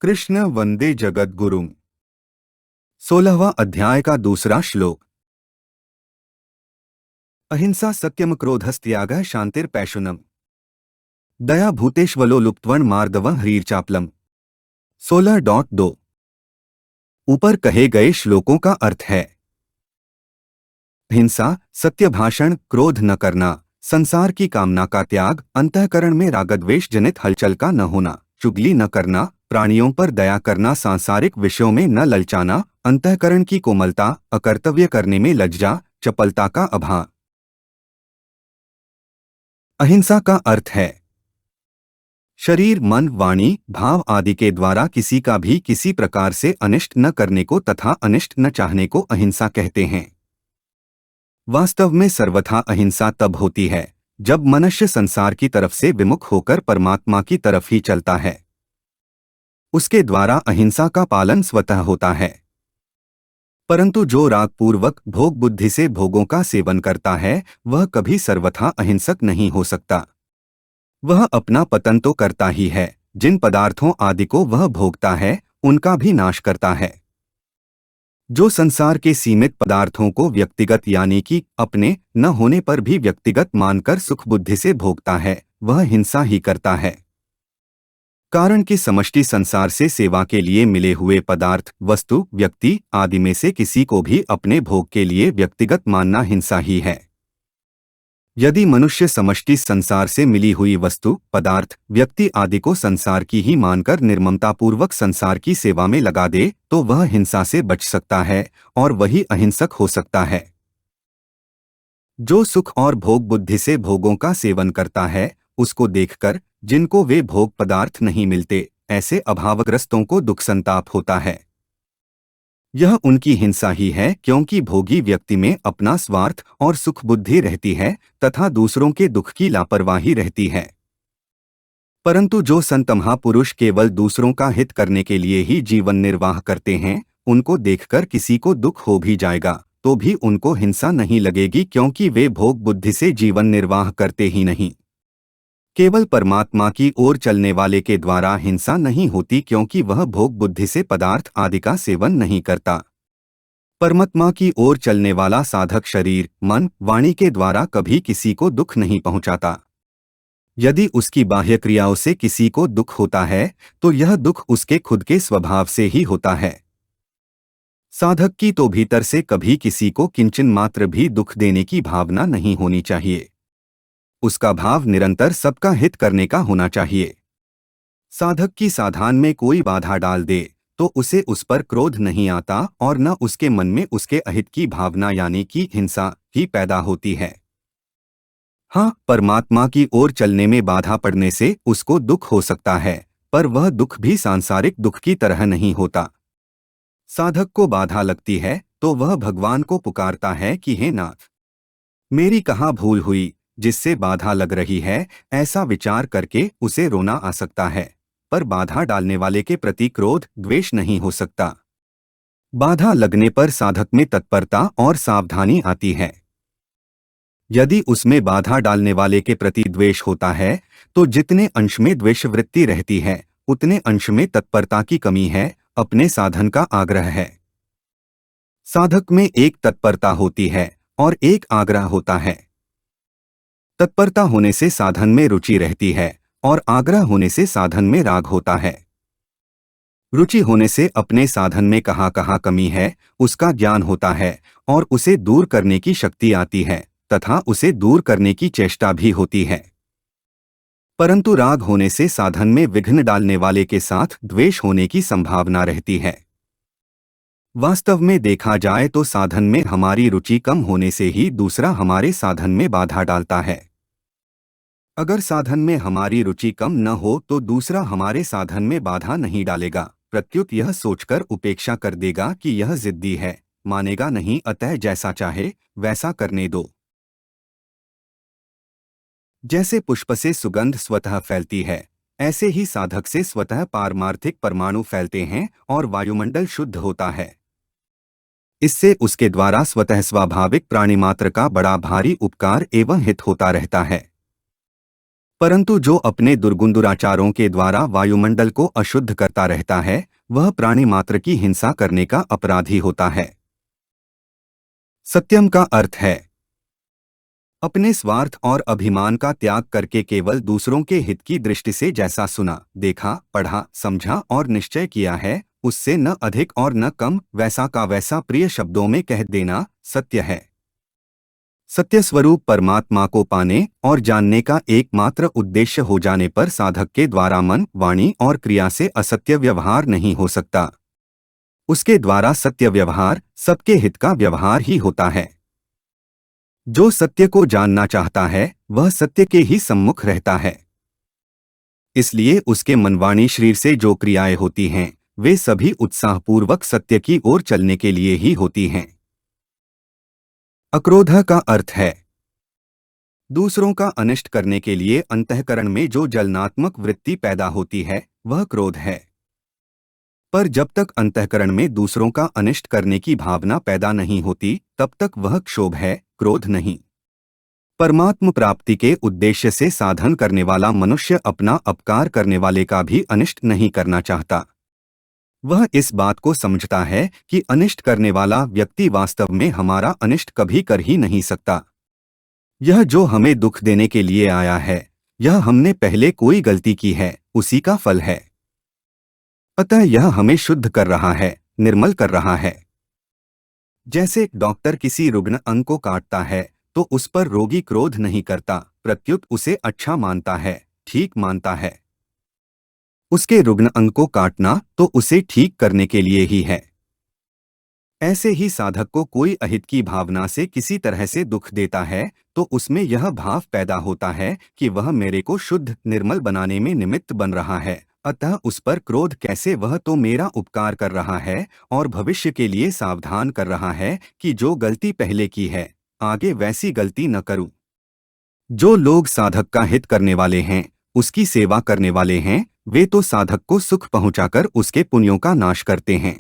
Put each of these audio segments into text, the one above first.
कृष्ण वंदे जगद्गुरुम। 16वां अध्याय का दूसरा श्लोक। अहिंसा सत्यम क्रोधस्त्यागः शांतिर्पैशुनम दया भूतेष्वलो लुप्त्वन् मार्दवं ह्रीर्चापलम। 16.2 ऊपर कहे गए श्लोकों का अर्थ है। हिंसा, सत्य भाषण, क्रोध न करना, संसार की कामना का त्याग, अंतःकरण में रागद्वेष जनित हलचल का न होना, चुगली न करना, प्राणियों पर दया करना, सांसारिक विषयों में न ललचाना, अंतःकरण की कोमलता, अकर्तव्य करने में लज्जा, चपलता का अभाव। अहिंसा का अर्थ है शरीर, मन, वाणी, भाव आदि के द्वारा किसी का भी किसी प्रकार से अनिष्ट न करने को तथा अनिष्ट न चाहने को अहिंसा कहते हैं। वास्तव में सर्वथा अहिंसा तब होती है जब मनुष्य संसार की तरफ से विमुख होकर परमात्मा की तरफ ही चलता है। उसके द्वारा अहिंसा का पालन स्वतः होता है। परंतु जो रागपूर्वक भोग बुद्धि से भोगों का सेवन करता है वह कभी सर्वथा अहिंसक नहीं हो सकता। वह अपना पतन तो करता ही है, जिन पदार्थों आदि को वह भोगता है उनका भी नाश करता है। जो संसार के सीमित पदार्थों को व्यक्तिगत यानी कि अपने न होने पर भी व्यक्तिगत मानकर सुख बुद्धि से भोगता है वह हिंसा ही करता है। कारण कि समष्टि संसार से सेवा के लिए मिले हुए पदार्थ, वस्तु, व्यक्ति आदि में से किसी को भी अपने भोग के लिए व्यक्तिगत मानना हिंसा ही है। यदि मनुष्य समष्टि संसार से मिली हुई वस्तु, पदार्थ, व्यक्ति आदि को संसार की ही मानकर निर्ममतापूर्वक संसार की सेवा में लगा दे तो वह हिंसा से बच सकता है और वही अहिंसक हो सकता है। जो सुख और भोग बुद्धि से भोगों का सेवन करता है उसको देखकर जिनको वे भोग पदार्थ नहीं मिलते ऐसे अभावग्रस्तों को दुख संताप होता है। यह उनकी हिंसा ही है क्योंकि भोगी व्यक्ति में अपना स्वार्थ और सुख बुद्धि रहती है तथा दूसरों के दुख की लापरवाही रहती है। परंतु जो संत महापुरुष केवल दूसरों का हित करने के लिए ही जीवन निर्वाह करते हैं उनको देखकर किसी को दुख हो भी जाएगा तो भी उनको हिंसा नहीं लगेगी क्योंकि वे भोग बुद्धि से जीवन निर्वाह करते ही नहीं। केवल परमात्मा की ओर चलने वाले के द्वारा हिंसा नहीं होती क्योंकि वह भोग बुद्धि से पदार्थ आदि का सेवन नहीं करता। परमात्मा की ओर चलने वाला साधक शरीर, मन, वाणी के द्वारा कभी किसी को दुख नहीं पहुंचाता। यदि उसकी बाह्य क्रियाओं से किसी को दुख होता है तो यह दुख उसके खुद के स्वभाव से ही होता है। साधक की तो भीतर से कभी किसी को किंचन मात्र भी दुख देने की भावना नहीं होनी चाहिए। उसका भाव निरंतर सबका हित करने का होना चाहिए। साधक की साधना में कोई बाधा डाल दे तो उसे उस पर क्रोध नहीं आता और न उसके मन में उसके अहित की भावना यानी कि हिंसा ही पैदा होती है। हाँ, परमात्मा की ओर चलने में बाधा पड़ने से उसको दुख हो सकता है पर वह दुख भी सांसारिक दुख की तरह नहीं होता। साधक को बाधा लगती है तो वह भगवान को पुकारता है कि हे नाथ, मेरी कहाँ भूल हुई जिससे बाधा लग रही है। ऐसा विचार करके उसे रोना आ सकता है पर बाधा डालने वाले के प्रति क्रोध द्वेष नहीं हो सकता। बाधा लगने पर साधक में तत्परता और सावधानी आती है। यदि उसमें बाधा डालने वाले के प्रति द्वेष होता है तो जितने अंश में द्वेष वृत्ति रहती है उतने अंश में तत्परता की कमी है, अपने साधन का आग्रह है। साधक में एक तत्परता होती है और एक आग्रह होता है। तत्परता होने से साधन में रुचि रहती है और आग्रह होने से साधन में राग होता है। रुचि होने से अपने साधन में कहाँ कहाँ कमी है उसका ज्ञान होता है और उसे दूर करने की शक्ति आती है तथा उसे दूर करने की चेष्टा भी होती है। परंतु राग होने से साधन में विघ्न डालने वाले के साथ द्वेष होने की संभावना रहती है। वास्तव में देखा जाए तो साधन में हमारी रुचि कम होने से ही दूसरा हमारे साधन में बाधा डालता है। अगर साधन में हमारी रुचि कम न हो तो दूसरा हमारे साधन में बाधा नहीं डालेगा, प्रत्युत यह सोचकर उपेक्षा कर देगा कि यह जिद्दी है, मानेगा नहीं, अतः जैसा चाहे वैसा करने दो। जैसे पुष्प से सुगंध स्वतः फैलती है ऐसे ही साधक से स्वतः पारमार्थिक परमाणु फैलते हैं और वायुमंडल शुद्ध होता है। इससे उसके द्वारा स्वतः स्वाभाविक प्राणिमात्र का बड़ा भारी उपकार एवं हित होता रहता है। परंतु जो अपने दुर्गुण के द्वारा वायुमंडल को अशुद्ध करता रहता है, वह प्राणी मात्र की हिंसा करने का अपराधी होता है। सत्यम का अर्थ है अपने स्वार्थ और अभिमान का त्याग करके केवल दूसरों के हित की दृष्टि से जैसा सुना, देखा, पढ़ा, समझा और निश्चय किया है, उससे न अधिक और न कम वैसा का वैसा प्रिय शब्दों में कह देना सत्य है। सत्य स्वरूप परमात्मा को पाने और जानने का एकमात्र उद्देश्य हो जाने पर साधक के द्वारा मन, वाणी और क्रिया से असत्य व्यवहार नहीं हो सकता। उसके द्वारा सत्य व्यवहार सबके हित का व्यवहार ही होता है। जो सत्य को जानना चाहता है वह सत्य के ही सम्मुख रहता है। इसलिए उसके मनवाणी शरीर से जो क्रियाएं होती हैं वे सभी उत्साहपूर्वक सत्य की ओर चलने के लिए ही होती हैं। अक्रोध का अर्थ है दूसरों का अनिष्ट करने के लिए अंतःकरण में जो जलनात्मक वृत्ति पैदा होती है वह क्रोध है। पर जब तक अंतःकरण में दूसरों का अनिष्ट करने की भावना पैदा नहीं होती तब तक वह क्षोभ है, क्रोध नहीं। परमात्म प्राप्ति के उद्देश्य से साधन करने वाला मनुष्य अपना अपकार करने वाले का भी अनिष्ट नहीं करना चाहता। वह इस बात को समझता है कि अनिष्ट करने वाला व्यक्ति वास्तव में हमारा अनिष्ट कभी कर ही नहीं सकता। यह जो हमें दुख देने के लिए आया है, यह हमने पहले कोई गलती की है, उसी का फल है। अतः यह हमें शुद्ध कर रहा है, निर्मल कर रहा है। जैसे डॉक्टर किसी रुग्ण अंग को काटता है तो उस पर रोगी क्रोध नहीं करता, प्रत्युत उसे अच्छा मानता है, ठीक मानता है। उसके रुग्ण अंग को काटना तो उसे ठीक करने के लिए ही है। ऐसे ही साधक को कोई अहित की भावना से किसी तरह से दुख देता है तो उसमें यह भाव पैदा होता है कि वह मेरे को शुद्ध निर्मल बनाने में निमित्त बन रहा है, अतः उस पर क्रोध कैसे, वह तो मेरा उपकार कर रहा है और भविष्य के लिए सावधान कर रहा है कि जो गलती पहले की है आगे वैसी गलती न करूं। जो लोग साधक का हित करने वाले हैं, उसकी सेवा करने वाले हैं, वे तो साधक को सुख पहुंचाकर उसके पुण्यों का नाश करते हैं।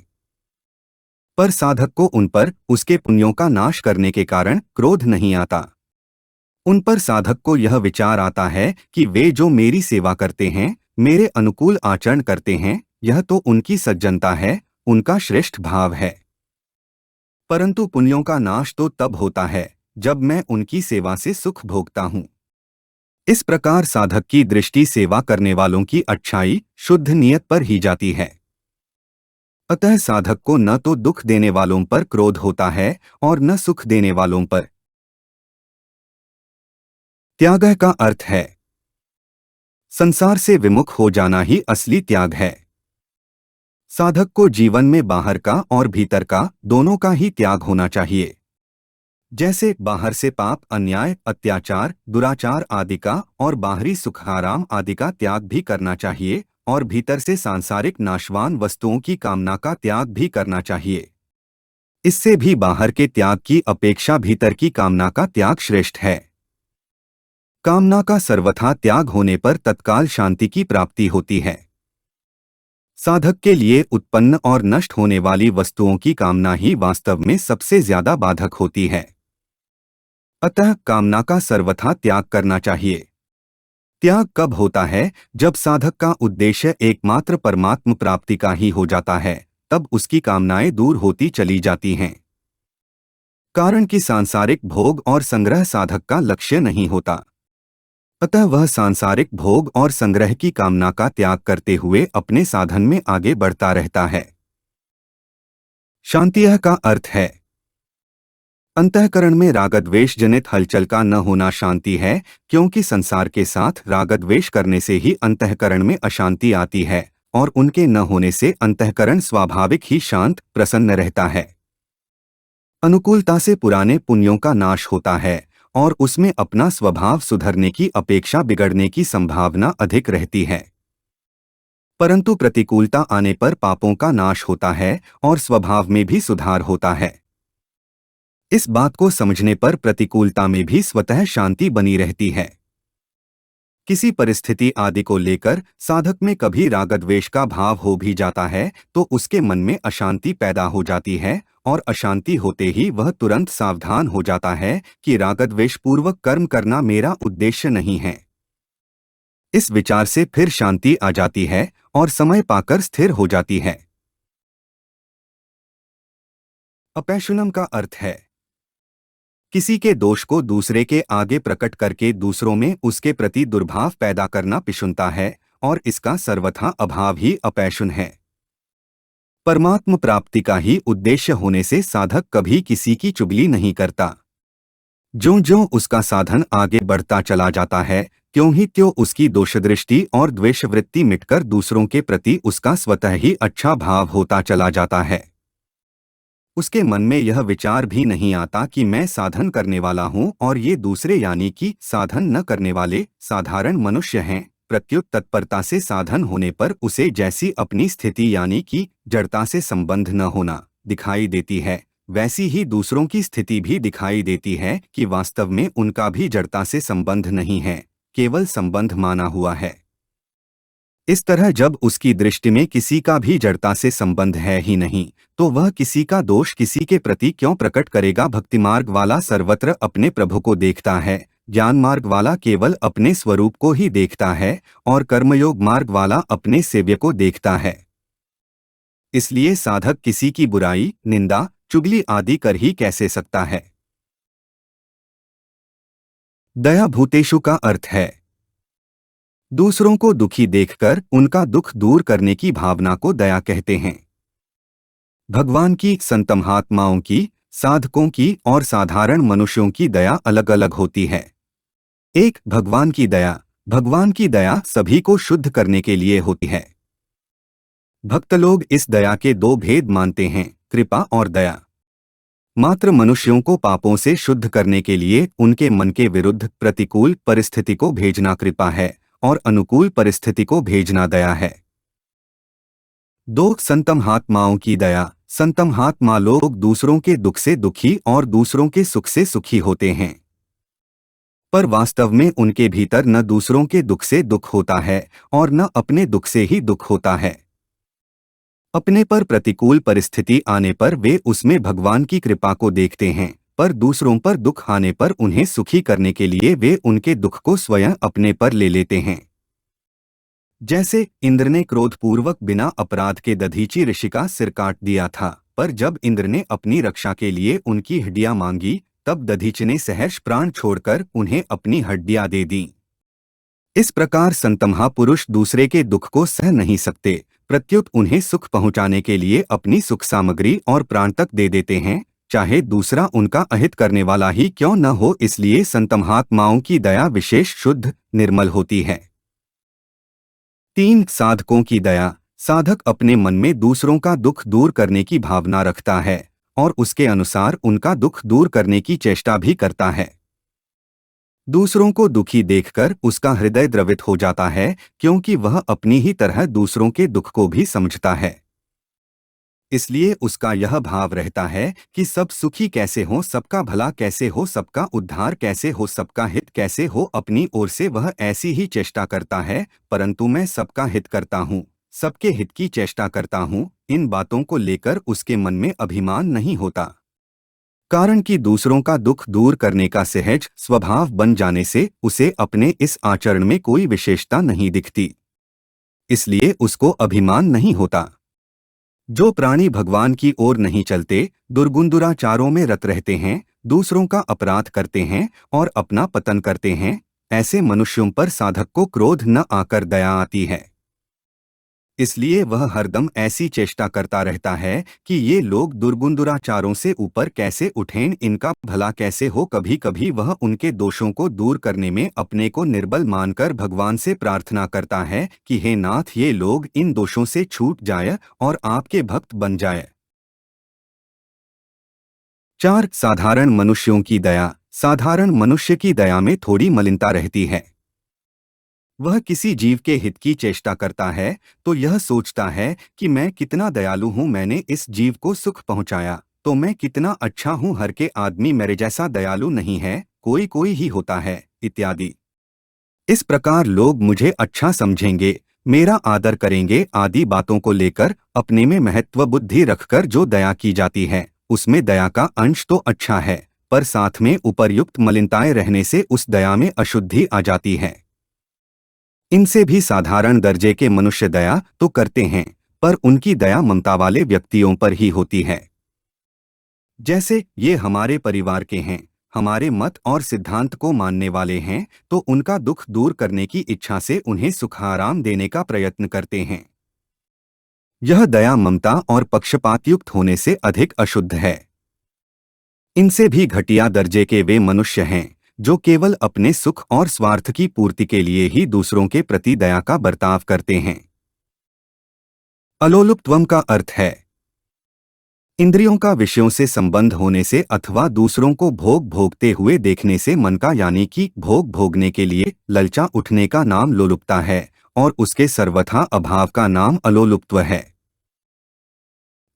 पर साधक को उन पर उसके पुण्यों का नाश करने के कारण क्रोध नहीं आता। उन पर साधक को यह विचार आता है कि वे जो मेरी सेवा करते हैं, मेरे अनुकूल आचरण करते हैं, यह तो उनकी सज्जनता है, उनका श्रेष्ठ भाव है। परंतु पुण्यों का नाश तो तब होता है जब मैं उनकी सेवा से सुख भोगता हूँ। इस प्रकार साधक की दृष्टि सेवा करने वालों की अच्छाई, शुद्ध नियत पर ही जाती है। अतः साधक को न तो दुख देने वालों पर क्रोध होता है और न सुख देने वालों पर। त्याग का अर्थ है संसार से विमुख हो जाना ही असली त्याग है। साधक को जीवन में बाहर का और भीतर का दोनों का ही त्याग होना चाहिए। जैसे बाहर से पाप, अन्याय, अत्याचार, दुराचार आदि का और बाहरी सुखाराम आदि का त्याग भी करना चाहिए और भीतर से सांसारिक नाशवान वस्तुओं की कामना का त्याग भी करना चाहिए। इससे भी बाहर के त्याग की अपेक्षा भीतर की कामना का त्याग श्रेष्ठ है। कामना का सर्वथा त्याग होने पर तत्काल शांति की प्राप्ति होती है। साधक के लिए उत्पन्न और नष्ट होने वाली वस्तुओं की कामना ही वास्तव में सबसे ज्यादा बाधक होती है। अतः कामना का सर्वथा त्याग करना चाहिए। त्याग कब होता है? जब साधक का उद्देश्य एकमात्र परमात्म प्राप्ति का ही हो जाता है, तब उसकी कामनाएं दूर होती चली जाती हैं। कारण कि सांसारिक भोग और संग्रह साधक का लक्ष्य नहीं होता। अतः वह सांसारिक भोग और संग्रह की कामना का त्याग करते हुए अपने साधन में आगे बढ़ता रहता है। शांतियः का अर्थ है अंतःकरण में रागद्वेष जनित हलचल का न होना शांति है, क्योंकि संसार के साथ रागद्वेष करने से ही अंतःकरण में अशांति आती है और उनके न होने से अंतःकरण स्वाभाविक ही शांत प्रसन्न रहता है। अनुकूलता से पुराने पुण्यों का नाश होता है और उसमें अपना स्वभाव सुधरने की अपेक्षा बिगड़ने की संभावना अधिक रहती है। परंतु प्रतिकूलता आने पर पापों का नाश होता है और स्वभाव में भी सुधार होता है। इस बात को समझने पर प्रतिकूलता में भी स्वतः शांति बनी रहती है। किसी परिस्थिति आदि को लेकर साधक में कभी रागद्वेष का भाव हो भी जाता है तो उसके मन में अशांति पैदा हो जाती है और अशांति होते ही वह तुरंत सावधान हो जाता है कि रागद्वेष पूर्वक कर्म करना मेरा उद्देश्य नहीं है। इस विचार से फिर शांति आ जाती है और समय पाकर स्थिर हो जाती है। अपैशुनम का अर्थ है किसी के दोष को दूसरे के आगे प्रकट करके दूसरों में उसके प्रति दुर्भाव पैदा करना पिशुनता है, और इसका सर्वथा अभाव ही अपैशुन है। परमात्म प्राप्ति का ही उद्देश्य होने से साधक कभी किसी की चुगली नहीं करता। ज्यों-ज्यों उसका साधन आगे बढ़ता चला जाता है, त्यों ही त्यों उसकी दोषदृष्टि और द्वेषवृत्ति मिटकर दूसरों के प्रति उसका स्वतः ही अच्छा भाव होता चला जाता है। उसके मन में यह विचार भी नहीं आता कि मैं साधन करने वाला हूँ और ये दूसरे यानी कि साधन न करने वाले साधारण मनुष्य हैं। प्रत्युत तत्परता से साधन होने पर उसे जैसी अपनी स्थिति यानी कि जड़ता से संबंध न होना दिखाई देती है, वैसी ही दूसरों की स्थिति भी दिखाई देती है कि वास्तव में उनका भी जड़ता से संबंध नहीं है, केवल संबंध माना हुआ है। इस तरह जब उसकी दृष्टि में किसी का भी जड़ता से संबंध है ही नहीं, तो वह किसी का दोष किसी के प्रति क्यों प्रकट करेगा। भक्ति मार्ग वाला सर्वत्र अपने प्रभु को देखता है, ज्ञान मार्ग वाला केवल अपने स्वरूप को ही देखता है और कर्मयोग मार्ग वाला अपने सेव्य को देखता है। इसलिए साधक किसी की बुराई, निंदा, चुगली आदि कर ही कैसे सकता है। दया भूतेषु का अर्थ है दूसरों को दुखी देखकर उनका दुख दूर करने की भावना को दया कहते हैं। भगवान की, संत महात्माओं की, साधकों की और साधारण मनुष्यों की दया अलग अलग होती है। एक भगवान की दया सभी को शुद्ध करने के लिए होती है। भक्त लोग इस दया के दो भेद मानते हैं, कृपा और दया। मात्र मनुष्यों को पापों से शुद्ध करने के लिए उनके मन के विरुद्ध प्रतिकूल परिस्थिति को भेजना कृपा है और अनुकूल परिस्थिति को भेजना दया है। दो, संत महात्माओं की दया। संत महात्मा लोग दूसरों के दुख से दुखी और दूसरों के सुख से सुखी होते हैं, पर वास्तव में उनके भीतर न दूसरों के दुख से दुख होता है और न अपने दुख से ही दुख होता है। अपने पर प्रतिकूल परिस्थिति आने पर वे उसमें भगवान की कृपा को देखते हैं, पर दूसरों पर दुख आने पर उन्हें सुखी करने के लिए वे उनके दुख को स्वयं अपने पर ले लेते हैं। जैसे इंद्र ने क्रोधपूर्वक बिना अपराध के दधीची ऋषि का सिर काट दिया था, पर जब इंद्र ने अपनी रक्षा के लिए उनकी हड्डियां मांगी, तब दधीची ने सहर्ष प्राण छोड़कर उन्हें अपनी हड्डियां दे दी। इस प्रकार संत महापुरुष दूसरे के दुख को सह नहीं सकते, प्रत्युत उन्हें सुख पहुंचाने के लिए अपनी सुख सामग्री और प्राण तक दे देते हैं, चाहे दूसरा उनका अहित करने वाला ही क्यों न हो। इसलिए संत महात्माओं की दया विशेष शुद्ध, निर्मल होती है। 3, साधकों की दया। साधक अपने मन में दूसरों का दुख दूर करने की भावना रखता है और उसके अनुसार उनका दुख दूर करने की चेष्टा भी करता है। दूसरों को दुखी देखकर उसका हृदय द्रवित हो जाता है, क्योंकि वह अपनी ही तरह दूसरों के दुख को भी समझता है। इसलिए उसका यह भाव रहता है कि सब सुखी कैसे हो, सबका भला कैसे हो, सबका उद्धार कैसे हो, सबका हित कैसे हो। अपनी ओर से वह ऐसी ही चेष्टा करता है, परंतु मैं सबका हित करता हूँ, सबके हित की चेष्टा करता हूँ, इन बातों को लेकर उसके मन में अभिमान नहीं होता। कारण कि दूसरों का दुख दूर करने का सहज स्वभाव बन जाने से उसे अपने इस आचरण में कोई विशेषता नहीं दिखती, इसलिए उसको अभिमान नहीं होता। जो प्राणी भगवान की ओर नहीं चलते, दुर्गुण दुराचारों में रत रहते हैं, दूसरों का अपराध करते हैं और अपना पतन करते हैं, ऐसे मनुष्यों पर साधक को क्रोध न आकर दया आती है। इसलिए वह हरदम ऐसी चेष्टा करता रहता है कि ये लोग दुर्गुण दुराचारों से ऊपर कैसे उठें, इनका भला कैसे हो। कभी कभी वह उनके दोषों को दूर करने में अपने को निर्बल मानकर भगवान से प्रार्थना करता है कि हे नाथ, ये लोग इन दोषों से छूट जाए और आपके भक्त बन जाए। 4, साधारण मनुष्यों की दया। साधारण मनुष्य की दया में थोड़ी मलिनता रहती है। वह किसी जीव के हित की चेष्टा करता है तो यह सोचता है कि मैं कितना दयालु हूँ, मैंने इस जीव को सुख पहुँचाया तो मैं कितना अच्छा हूँ, हर के आदमी मेरे जैसा दयालु नहीं है, कोई कोई ही होता है, इत्यादि। इस प्रकार लोग मुझे अच्छा समझेंगे, मेरा आदर करेंगे आदि बातों को लेकर अपने में महत्व बुद्धि रखकर जो दया की जाती है, उसमें दया का अंश तो अच्छा है, पर साथ में उपर्युक्त मलिनताएं रहने से उस दया में अशुद्धि आ जाती है। इनसे भी साधारण दर्जे के मनुष्य दया तो करते हैं, पर उनकी दया ममता वाले व्यक्तियों पर ही होती है। जैसे ये हमारे परिवार के हैं, हमारे मत और सिद्धांत को मानने वाले हैं, तो उनका दुख दूर करने की इच्छा से उन्हें सुख आराम देने का प्रयत्न करते हैं। यह दया ममता और पक्षपातयुक्त होने से अधिक अशुद्ध है। इनसे भी घटिया दर्जे के वे मनुष्य हैं जो केवल अपने सुख और स्वार्थ की पूर्ति के लिए ही दूसरों के प्रति दया का बर्ताव करते हैं। अलोलुप्त्वम का अर्थ है इंद्रियों का विषयों से संबंध होने से अथवा दूसरों को भोग भोगते हुए देखने से मन का यानी कि भोग भोगने के लिए ललचा उठने का नाम लोलुपता है, और उसके सर्वथा अभाव का नाम अलोलुप्त्व है।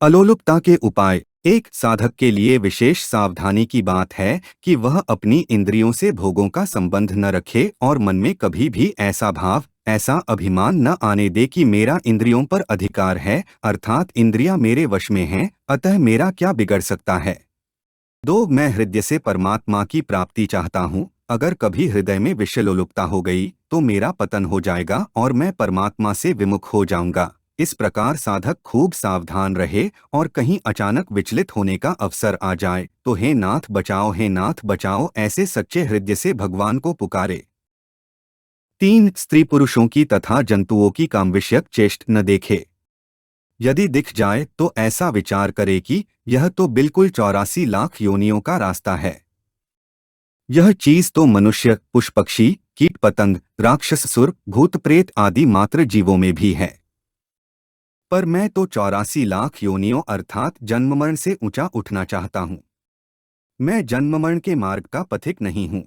अलोलुपता के उपाय। एक साधक के लिए विशेष सावधानी की बात है कि वह अपनी इंद्रियों से भोगों का संबंध न रखे और मन में कभी भी ऐसा भाव, ऐसा अभिमान न आने दे कि मेरा इंद्रियों पर अधिकार है, अर्थात इंद्रियां मेरे वश में हैं, अतः मेरा क्या बिगड़ सकता है। 2. मैं हृदय से परमात्मा की प्राप्ति चाहता हूँ। अगर कभी हृदय में विषयलोलुपता हो गई तो मेरा पतन हो जाएगा और मैं परमात्मा से विमुख हो जाऊंगा। इस प्रकार साधक खूब सावधान रहे और कहीं अचानक विचलित होने का अवसर आ जाए तो हे नाथ बचाओ, हे नाथ बचाओ, ऐसे सच्चे हृदय से भगवान को पुकारे। 3. स्त्री पुरुषों की तथा जंतुओं की काम विषयक चेष्ट न देखे। यदि दिख जाए तो ऐसा विचार करे कि यह तो बिल्कुल 84 लाख योनियों का रास्ता है। यह चीज तो मनुष्य, पुष्प पक्षी, कीट पतंग, राक्षस, सुर, भूत प्रेत आदि मात्र जीवों में भी है, पर मैं तो 84 लाख योनियों अर्थात जन्म मरण से ऊंचा उठना चाहता हूं। मैं जन्म मरण के मार्ग का पथिक नहीं हूं।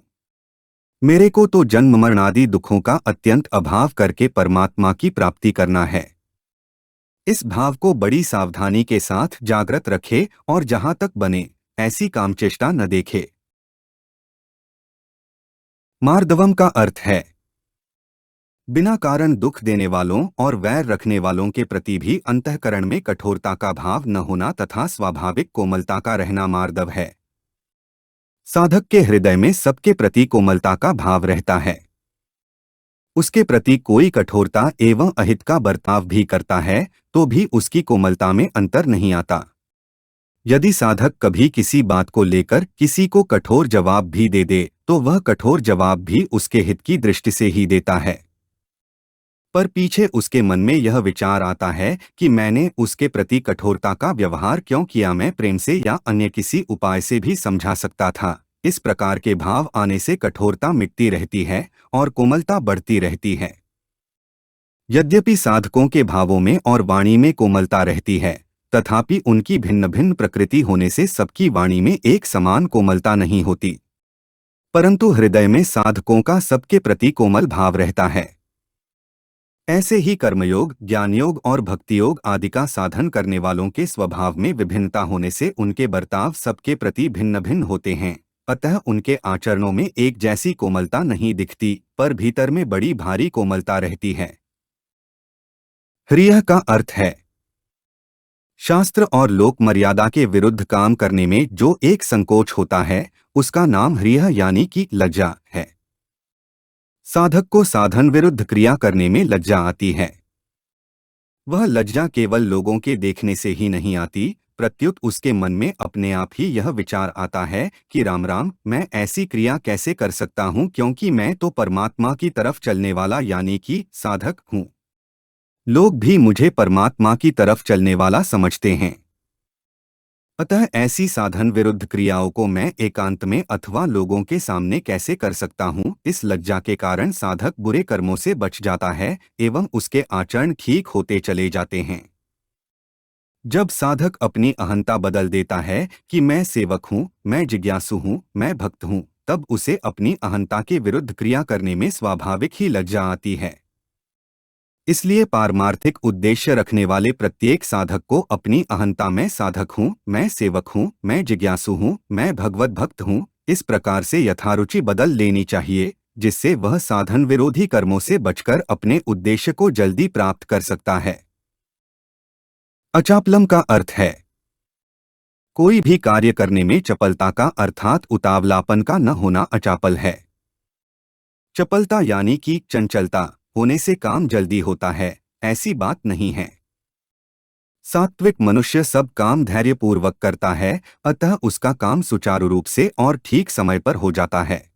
मेरे को तो जन्म मरण आदि दुखों का अत्यंत अभाव करके परमात्मा की प्राप्ति करना है। इस भाव को बड़ी सावधानी के साथ जागृत रखे और जहां तक बने ऐसी कामचेष्टा न देखे। मार्दवम का अर्थ है बिना कारण दुख देने वालों और वैर रखने वालों के प्रति भी अंतःकरण में कठोरता का भाव न होना तथा स्वाभाविक कोमलता का रहना मार्दव है। साधक के हृदय में सबके प्रति कोमलता का भाव रहता है। उसके प्रति कोई कठोरता एवं अहित का बर्ताव भी करता है तो भी उसकी कोमलता में अंतर नहीं आता। यदि साधक कभी किसी बात को लेकर किसी को कठोर जवाब भी दे दे तो वह कठोर जवाब भी उसके हित की दृष्टि से ही देता है, पर पीछे उसके मन में यह विचार आता है कि मैंने उसके प्रति कठोरता का व्यवहार क्यों किया, मैं प्रेम से या अन्य किसी उपाय से भी समझा सकता था। इस प्रकार के भाव आने से कठोरता मिटती रहती है और कोमलता बढ़ती रहती है। यद्यपि साधकों के भावों में और वाणी में कोमलता रहती है, तथापि उनकी भिन्न भिन्न प्रकृति होने से सबकी वाणी में एक समान कोमलता नहीं होती, परंतु हृदय में साधकों का सबके प्रति कोमल भाव रहता है। ऐसे ही कर्मयोग, ज्ञानयोग और भक्तियोग आदि का साधन करने वालों के स्वभाव में विभिन्नता होने से उनके बर्ताव सबके प्रति भिन्न भिन्न होते हैं, अतः उनके आचरणों में एक जैसी कोमलता नहीं दिखती, पर भीतर में बड़ी भारी कोमलता रहती है। ह्रियः का अर्थ है शास्त्र और लोक मर्यादा के विरुद्ध काम करने में जो एक संकोच होता है उसका नाम ह्रियः यानी कि लज्जा है। साधक को साधन विरुद्ध क्रिया करने में लज्जा आती है। वह लज्जा केवल लोगों के देखने से ही नहीं आती, प्रत्युत उसके मन में अपने आप ही यह विचार आता है कि राम राम, मैं ऐसी क्रिया कैसे कर सकता हूँ, क्योंकि मैं तो परमात्मा की तरफ चलने वाला यानी कि साधक हूँ। लोग भी मुझे परमात्मा की तरफ चलने वाला समझते हैं। अतः ऐसी साधन विरुद्ध क्रियाओं को मैं एकांत में अथवा लोगों के सामने कैसे कर सकता हूँ। इस लज्जा के कारण साधक बुरे कर्मों से बच जाता है एवं उसके आचरण ठीक होते चले जाते हैं। जब साधक अपनी अहंता बदल देता है कि मैं सेवक हूँ, मैं जिज्ञासु हूँ, मैं भक्त हूँ, तब उसे अपनी अहंता के विरुद्ध क्रिया करने में स्वाभाविक ही लज्जा आती है। इसलिए पारमार्थिक उद्देश्य रखने वाले प्रत्येक साधक को अपनी अहंता, मैं साधक हूँ, मैं सेवक हूँ, मैं जिज्ञासु हूँ, मैं भगवत भक्त हूँ, इस प्रकार से यथारुचि बदल लेनी चाहिए, जिससे वह साधन विरोधी कर्मों से बचकर अपने उद्देश्य को जल्दी प्राप्त कर सकता है। अचापलम का अर्थ है कोई भी कार्य करने में चपलता का अर्थात उतावलापन का न होना अचापल है। चपलता यानी कि चंचलता, होने से काम जल्दी होता है, ऐसी बात नहीं है। सात्विक मनुष्य सब काम धैर्यपूर्वक करता है, अतः उसका काम सुचारू रूप से और ठीक समय पर हो जाता है।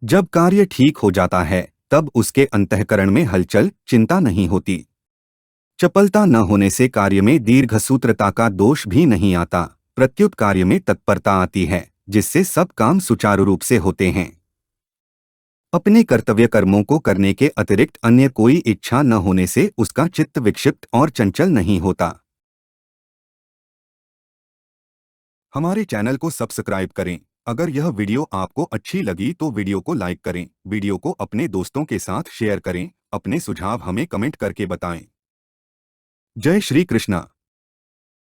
जब कार्य ठीक हो जाता है, तब उसके अंतःकरण में हलचल, चिंता नहीं होती। चपलता न होने से कार्य में दीर्घसूत्रता का दोष भी नहीं आता, प्रत्युत कार्य में तत्परता आती है, जिससे सब काम सुचारू रूप से होते हैं। अपने कर्तव्य कर्मों को करने के अतिरिक्त अन्य कोई इच्छा न होने से उसका चित्त विक्षिप्त और चंचल नहीं होता। हमारे चैनल को सब्सक्राइब करें। अगर यह वीडियो आपको अच्छी लगी तो वीडियो को लाइक करें, वीडियो को अपने दोस्तों के साथ शेयर करें, अपने सुझाव हमें कमेंट करके बताएं। जय श्री कृष्णा।